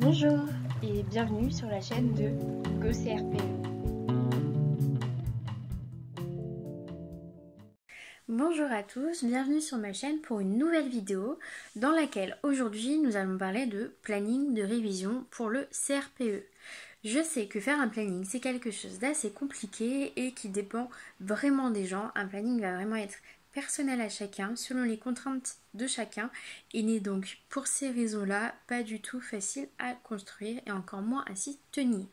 Bonjour et bienvenue sur la chaîne de GoCRPE. Bonjour à tous, bienvenue sur ma chaîne pour une nouvelle vidéo dans laquelle aujourd'hui nous allons parler de planning de révision pour le CRPE. Je sais que faire un planning c'est quelque chose d'assez compliqué et qui dépend vraiment des gens. Un planning va vraiment être personnel à chacun, selon les contraintes de chacun, et n'est donc pour ces raisons-là pas du tout facile à construire et encore moins à s'y tenir.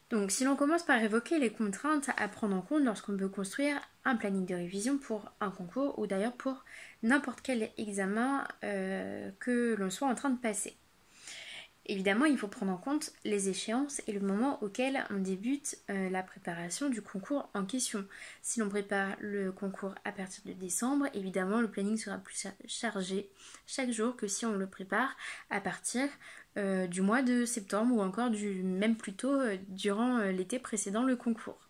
Donc si l'on commence par évoquer les contraintes à prendre en compte lorsqu'on veut construire un planning de révision pour un concours ou d'ailleurs pour n'importe quel examen que l'on soit en train de passer. Évidemment, il faut prendre en compte les échéances et le moment auquel on débute la préparation du concours en question. Si l'on prépare le concours à partir de décembre, évidemment, le planning sera plus chargé chaque jour que si on le prépare à partir du mois de septembre ou encore même plus tôt durant l'été précédant le concours.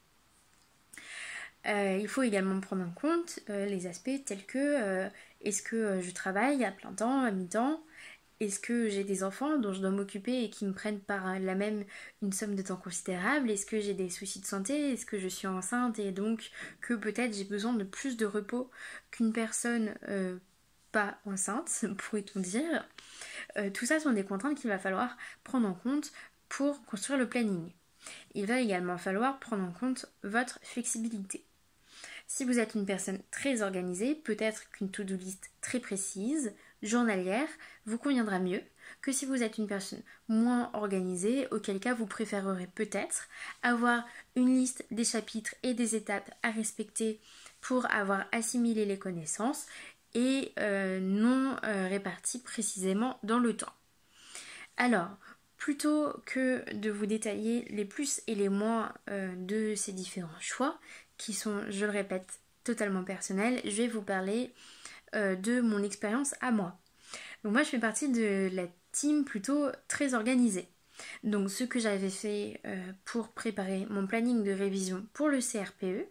Il faut également prendre en compte les aspects tels que est-ce que je travaille à plein temps, à mi-temps ? Est-ce que j'ai des enfants dont je dois m'occuper et qui me prennent par là même une somme de temps considérable? Est-ce que j'ai des soucis de santé? Est-ce que je suis enceinte et donc que peut-être j'ai besoin de plus de repos qu'une personne pas enceinte, pourrait-on dire? Tout ça sont des contraintes qu'il va falloir prendre en compte pour construire le planning. Il va également falloir prendre en compte votre flexibilité. Si vous êtes une personne très organisée, peut-être qu'une to-do list très précise, journalière, vous conviendra mieux que si vous êtes une personne moins organisée, auquel cas vous préférerez peut-être avoir une liste des chapitres et des étapes à respecter pour avoir assimilé les connaissances et non réparties précisément dans le temps. Alors, plutôt que de vous détailler les plus et les moins de ces différents choix, qui sont, je le répète, totalement personnels, je vais vous parler de mon expérience à moi. Donc moi, je fais partie de la team plutôt très organisée. Donc ce que j'avais fait pour préparer mon planning de révision pour le CRPE,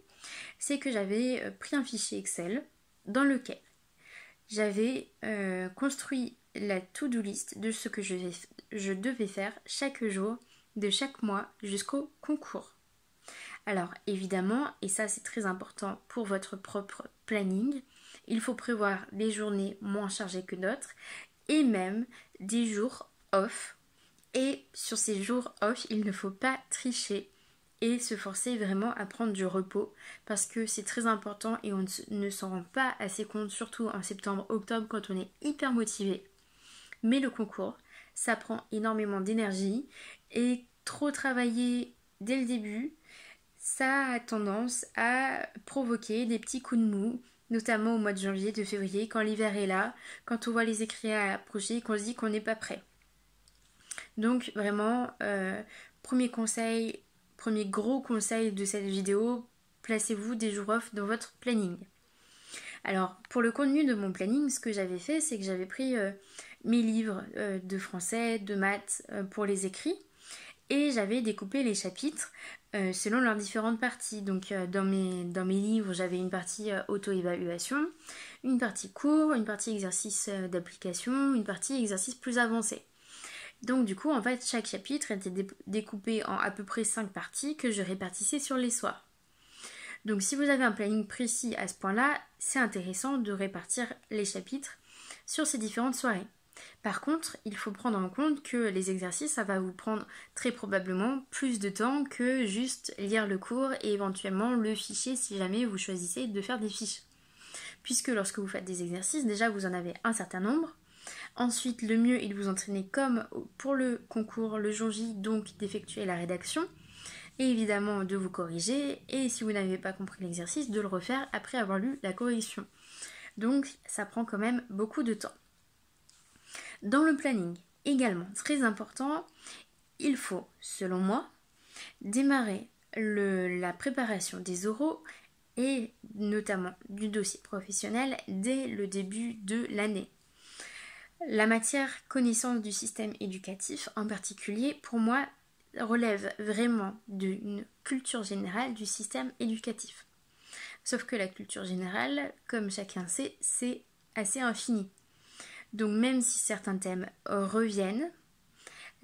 c'est que j'avais pris un fichier Excel dans lequel j'avais construit la to-do list de ce que je devais faire chaque jour de chaque mois jusqu'au concours. Alors évidemment, et ça c'est très important pour votre propre planning, il faut prévoir des journées moins chargées que d'autres et même des jours off. Et sur ces jours off, il ne faut pas tricher et se forcer vraiment à prendre du repos parce que c'est très important et on ne s'en rend pas assez compte, surtout en septembre, octobre quand on est hyper motivé. Mais le concours, ça prend énormément d'énergie et trop travailler dès le début, ça a tendance à provoquer des petits coups de mou, notamment au mois de janvier, de février, quand l'hiver est là, quand on voit les écrits approcher et qu'on se dit qu'on n'est pas prêt. Donc vraiment, premier gros conseil de cette vidéo, placez-vous des jours off dans votre planning. Alors, pour le contenu de mon planning, ce que j'avais fait, c'est que j'avais pris mes livres de français, de maths pour les écrits, et j'avais découpé les chapitres selon leurs différentes parties. Donc dans mes livres, j'avais une partie auto-évaluation, une partie cours, une partie exercice d'application, une partie exercice plus avancé. Donc du coup, en fait, chaque chapitre était découpé en à peu près 5 parties que je répartissais sur les soirs. Donc si vous avez un planning précis à ce point-là, c'est intéressant de répartir les chapitres sur ces différentes soirées. Par contre, il faut prendre en compte que les exercices, ça va vous prendre très probablement plus de temps que juste lire le cours et éventuellement le fichier si jamais vous choisissez de faire des fiches. Puisque lorsque vous faites des exercices, déjà vous en avez un certain nombre. Ensuite, le mieux est de vous entraîner comme pour le concours le jour J, donc d'effectuer la rédaction. Et évidemment de vous corriger. Et si vous n'avez pas compris l'exercice, de le refaire après avoir lu la correction. Donc ça prend quand même beaucoup de temps. Dans le planning, également très important, il faut, selon moi, démarrer la préparation des oraux et notamment du dossier professionnel dès le début de l'année. La matière connaissance du système éducatif en particulier, pour moi, relève vraiment d'une culture générale du système éducatif. Sauf que la culture générale, comme chacun sait, c'est assez infini. Donc même si certains thèmes reviennent,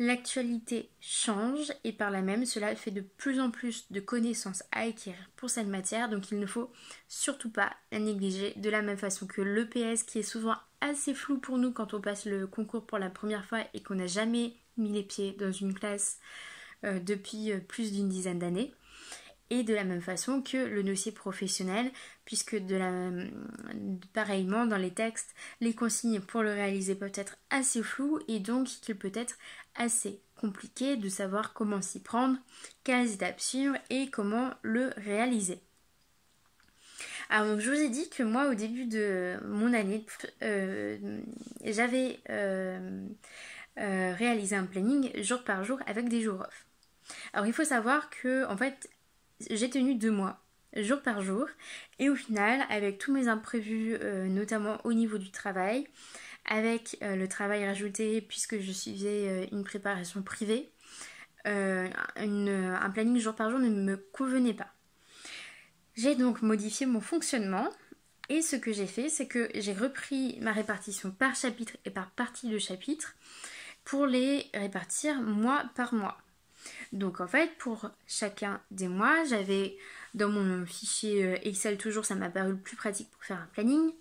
L'actualité change et par là même cela fait de plus en plus de connaissances à acquérir pour cette matière, donc il ne faut surtout pas la négliger, de la même façon que l'EPS qui est souvent assez flou pour nous quand on passe le concours pour la première fois et qu'on n'a jamais mis les pieds dans une classe depuis plus d'une dizaine d'années. Et de la même façon que le dossier professionnel, puisque pareillement dans les textes, les consignes pour le réaliser peuvent être assez floues et donc qu'il peut être assez compliqué de savoir comment s'y prendre, quelles étapes suivre et comment le réaliser. Alors donc je vous ai dit que moi au début de mon année, j'avais réalisé un planning jour par jour avec des jours off. Alors il faut savoir que en fait j'ai tenu 2 mois, jour par jour, et au final, avec tous mes imprévus, notamment au niveau du travail, avec le travail rajouté puisque je suivais une préparation privée, un planning jour par jour ne me convenait pas. J'ai donc modifié mon fonctionnement et ce que j'ai fait, c'est que j'ai repris ma répartition par chapitre et par partie de chapitre pour les répartir mois par mois. Donc en fait, pour chacun des mois, j'avais dans mon fichier Excel toujours, ça m'a paru le plus pratique pour faire un planning,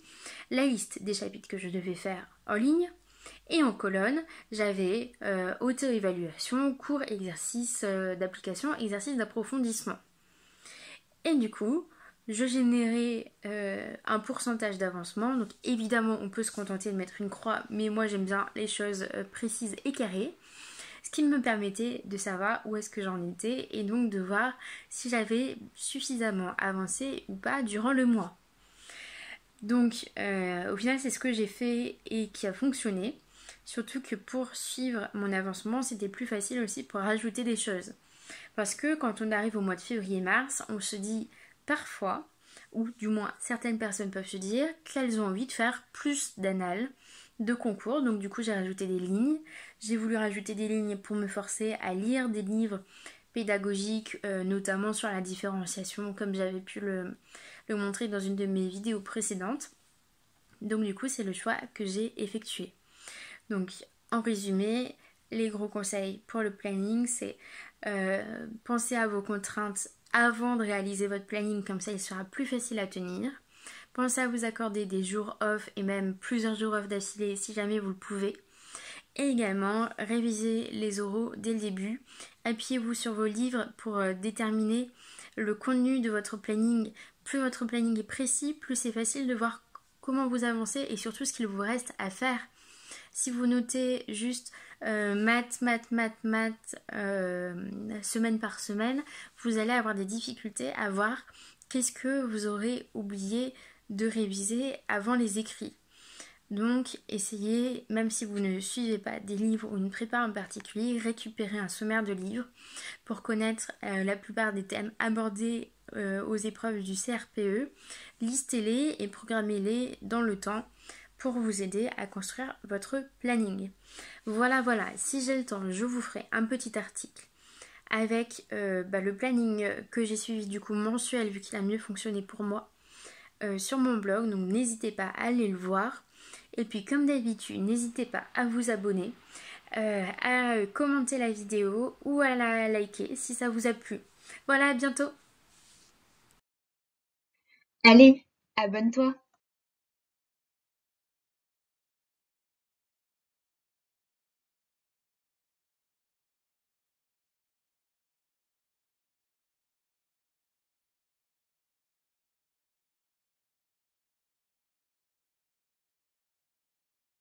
la liste des chapitres que je devais faire en ligne. Et en colonne, j'avais auto-évaluation, cours, exercice d'application, exercice d'approfondissement. Et du coup, je générais un pourcentage d'avancement. Donc évidemment, on peut se contenter de mettre une croix, mais moi j'aime bien les choses précises et carrées. Ce qui me permettait de savoir où est-ce que j'en étais et donc de voir si j'avais suffisamment avancé ou pas durant le mois. Donc au final c'est ce que j'ai fait et qui a fonctionné. Surtout que pour suivre mon avancement c'était plus facile aussi pour rajouter des choses. Parce que quand on arrive au mois de février-mars, on se dit parfois, ou du moins certaines personnes peuvent se dire qu'elles ont envie de faire plus d'annales, de concours. Donc du coup j'ai rajouté des lignes. J'ai voulu rajouter des lignes pour me forcer à lire des livres pédagogiques, notamment sur la différenciation, comme j'avais pu le montrer dans une de mes vidéos précédentes. Donc du coup c'est le choix que j'ai effectué. Donc en résumé, les gros conseils pour le planning, c'est pensez à vos contraintes avant de réaliser votre planning, comme ça il sera plus facile à tenir. Pensez à vous accorder des jours off et même plusieurs jours off d'affilée si jamais vous le pouvez. Et également, révisez les oraux dès le début. Appuyez-vous sur vos livres pour déterminer le contenu de votre planning. Plus votre planning est précis, plus c'est facile de voir comment vous avancez et surtout ce qu'il vous reste à faire. Si vous notez juste maths, semaine par semaine, vous allez avoir des difficultés à voir qu'est-ce que vous aurez oublié de réviser avant les écrits. Donc essayez, même si vous ne suivez pas des livres ou une prépa en particulier, récupérez un sommaire de livres pour connaître la plupart des thèmes abordés aux épreuves du CRPE. Listez-les et programmez-les dans le temps pour vous aider à construire votre planning. Voilà, si j'ai le temps, je vous ferai un petit article avec le planning que j'ai suivi du coup mensuel vu qu'il a mieux fonctionné pour moi sur mon blog, donc n'hésitez pas à aller le voir. Et puis comme d'habitude, n'hésitez pas à vous abonner, à commenter la vidéo ou à la liker si ça vous a plu. Voilà, à bientôt. Allez, abonne-toi.